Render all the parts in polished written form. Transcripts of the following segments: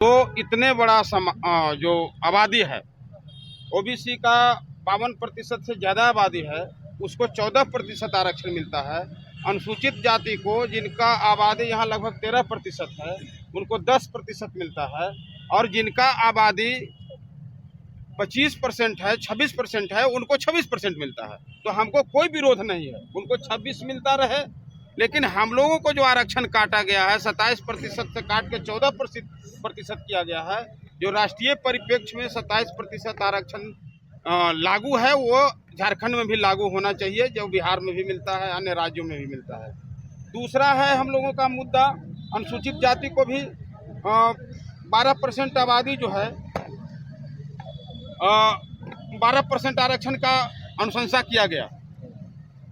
तो इतने बड़ा जो आबादी है, ओबीसी का 52% से ज़्यादा आबादी है, उसको 14% आरक्षण मिलता है। अनुसूचित जाति को, जिनका आबादी यहाँ लगभग 13% है, उनको 10% मिलता है। और जिनका आबादी 25% है, 26% है, उनको 26% मिलता है। तो हमको कोई विरोध नहीं है, उनको 26 मिलता रहे। लेकिन हम लोगों को जो आरक्षण काटा गया है, 27% से काट के 14% किया गया है, जो राष्ट्रीय परिप्रेक्ष्य में 27% आरक्षण लागू है, वो झारखंड में भी लागू होना चाहिए, जो बिहार में भी मिलता है, अन्य राज्यों में भी मिलता है। दूसरा है हम लोगों का मुद्दा, अनुसूचित जाति को भी 12% आबादी जो है, 12% आरक्षण का अनुशंसा किया गया।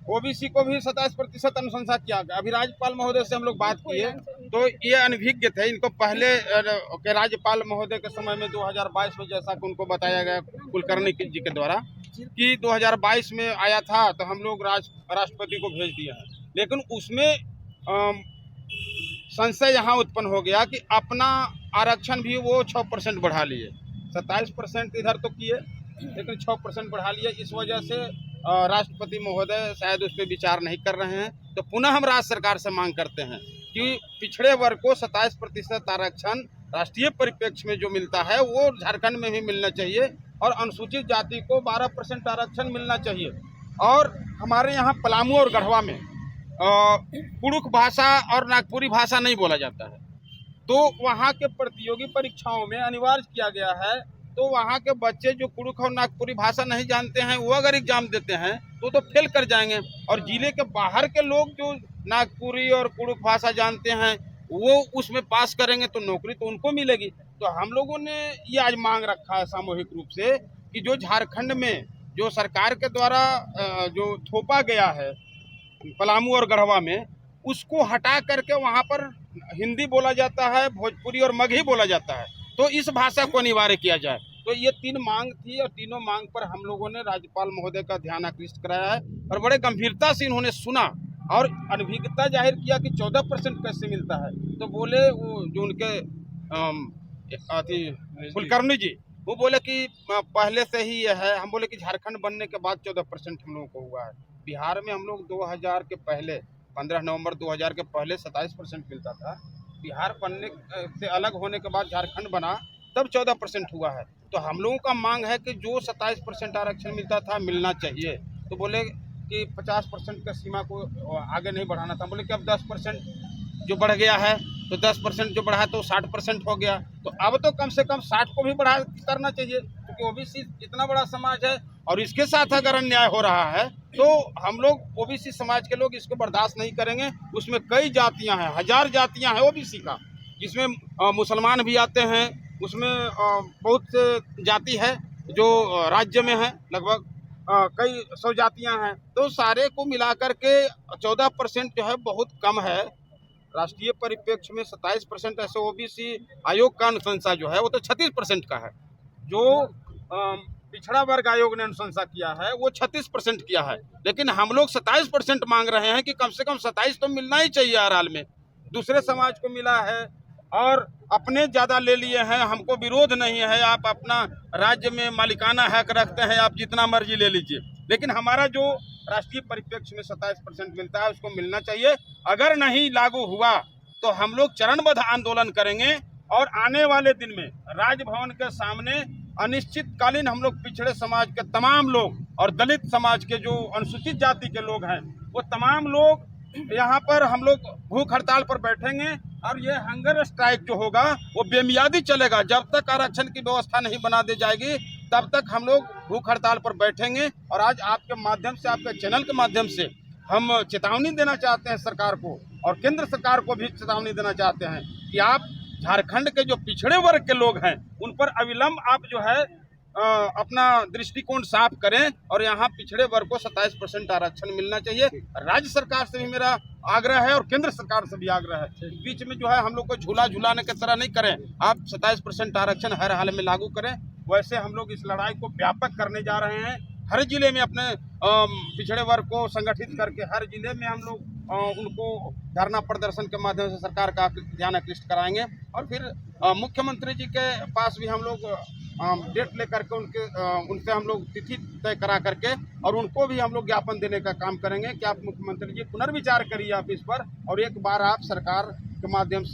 ओबीसी को भी 27% अनुशंसा किया गया। अभी राज्यपाल महोदय से हम लोग बात किए तो ये अनभिज्ञ थे। इनको पहले के राज्यपाल महोदय के समय में 2022 में, जैसा कि उनको बताया गया कुलकर्णी जी के द्वारा कि 2022 में आया था, तो हम लोग राष्ट्रपति को भेज दिया है। लेकिन उसमें संशय यहाँ उत्पन्न हो गया कि अपना आरक्षण भी वो 6% बढ़ा लिए। 27% इधर तो किए, लेकिन 6% बढ़ा लिए। इस वजह से राष्ट्रपति महोदय शायद उस पर विचार नहीं कर रहे हैं। तो पुनः हम राज्य सरकार से मांग करते हैं कि पिछड़े वर्ग को 27% आरक्षण राष्ट्रीय परिप्रेक्ष्य में जो मिलता है, वो झारखंड में भी मिलना चाहिए। और अनुसूचित जाति को 12% आरक्षण मिलना चाहिए। और हमारे यहाँ पलामू और गढ़वा में कुड़ुख भाषा और नागपुरी भाषा नहीं बोला जाता है, तो वहाँ के प्रतियोगी परीक्षाओं में अनिवार्य किया गया है। तो वहाँ के बच्चे जो कुड़ुख और नागपुरी भाषा नहीं जानते हैं, वो अगर एग्जाम देते हैं तो फेल कर जाएंगे। और जिले के बाहर के लोग जो नागपुरी और कुड़ुख भाषा जानते हैं, वो उसमें पास करेंगे तो नौकरी तो उनको मिलेगी। तो हम लोगों ने ये आज मांग रखा है सामूहिक रूप से कि जो झारखंड में जो सरकार के द्वारा जो थोपा गया है पलामू और गढ़वा में, उसको हटा करके वहाँ पर हिंदी बोला जाता है, भोजपुरी और मगही बोला जाता है। तो इस भाषा को अनिवार्य किया जाए। तो ये 3 मांग थी और तीनों मांग पर हम लोगों ने राज्यपाल महोदय का ध्यान आकृष्ट कराया है। और बड़े गंभीरता से इन्होंने सुना और अनभिज्ञता जाहिर किया कि 14% कैसे मिलता है। तो बोले वो जो उनके कुलकर्णी जी, वो बोले कि पहले से ही यह है। हम बोले कि झारखंड बनने के बाद 14% हम लोगों को हुआ है। बिहार में हम लोग 2000 के पहले, 15 नवंबर 2000 के पहले 27% मिलता था। बिहार बनने से अलग होने के बाद झारखंड बना, तब 14% हुआ है। तो हम लोगों का मांग है कि जो 27% आरक्षण मिलता था मिलना चाहिए। तो बोले कि 50% का सीमा को आगे नहीं बढ़ाना था। बोले कि अब 10% जो बढ़ गया है, तो 10% जो बढ़ा तो 60% हो गया। तो अब तो कम से कम 60 को भी बढ़ा करना चाहिए, क्योंकि ओबीसी इतना बड़ा समाज है और इसके साथ अगर अन्याय हो रहा है तो हम लोग ओबीसी समाज के लोग इसको बर्दाश्त नहीं करेंगे। उसमें कई जातियां हैं, 1000 जातियां हैं ओबीसी का, जिसमें मुसलमान भी आते हैं। उसमें बहुत से जाति है जो राज्य में है, लगभग कई 100 जातियां हैं। तो सारे को मिलाकर के 14% जो है बहुत कम है। राष्ट्रीय परिप्रेक्ष्य में 27% ऐसे ओबीसी आयोग का अनुशंसा जो है वो तो 36% का है। जो पिछड़ा वर्ग आयोग ने अनुशंसा किया है वो 36% किया है। लेकिन हम लोग 27% मांग रहे हैं कि कम से कम 27 तो मिलना ही चाहिए हर हाल में। दूसरे समाज को मिला है और अपने ज़्यादा ले लिए हैं। हमको विरोध नहीं है, आप अपना राज्य में मालिकाना हक रखते हैं, आप जितना मर्जी ले लीजिए। लेकिन हमारा जो राष्ट्रीय परिप्रेक्ष्य में 27% मिलता है उसको मिलना चाहिए। अगर नहीं लागू हुआ तो हम लोग चरणबद्ध आंदोलन करेंगे और आने वाले दिन में राजभवन के सामने अनिश्चितकालीन हम लोग पिछड़े समाज के तमाम लोग और दलित समाज के जो अनुसूचित जाति के लोग हैं, वो तमाम लोग यहाँ पर हम लोग भूख हड़ताल पर बैठेंगे। और ये हंगर स्ट्राइक जो होगा वो बेमियादी चलेगा। जब तक आरक्षण की व्यवस्था नहीं बना दी जाएगी तब तक हम लोग भूख हड़ताल पर बैठेंगे। और आज आपके माध्यम से, आपके चैनल के माध्यम से हम चेतावनी देना चाहते हैं सरकार को, और केंद्र सरकार को भी चेतावनी देना चाहते हैं कि आप झारखंड के जो पिछड़े वर्ग के लोग हैं उन पर अविलंब आप जो है अपना दृष्टिकोण साफ करें। और यहाँ पिछड़े वर्ग को 27% आरक्षण मिलना चाहिए। राज्य सरकार से भी मेरा आग्रह है और केंद्र सरकार से भी आग्रह है, बीच में जो है हम लोग को झूला झूलाने की तरह नहीं करें। आप 27% आरक्षण हर हाल में लागू करें। वैसे हम लोग इस लड़ाई को व्यापक करने जा रहे हैं। हर जिले में अपने पिछड़े वर्ग को संगठित करके हर जिले में हम लोग उनको धरना प्रदर्शन के माध्यम से सरकार का ध्यान आकृष्ट कराएंगे। और फिर मुख्यमंत्री जी के पास भी हम लोग डेट लेकर के उनसे हम लोग तिथि तय करा करके और उनको भी हम लोग ज्ञापन देने का काम करेंगे कि आप मुख्यमंत्री जी पुनर्विचार करिए आप इस पर, और एक बार आप सरकार के माध्यम से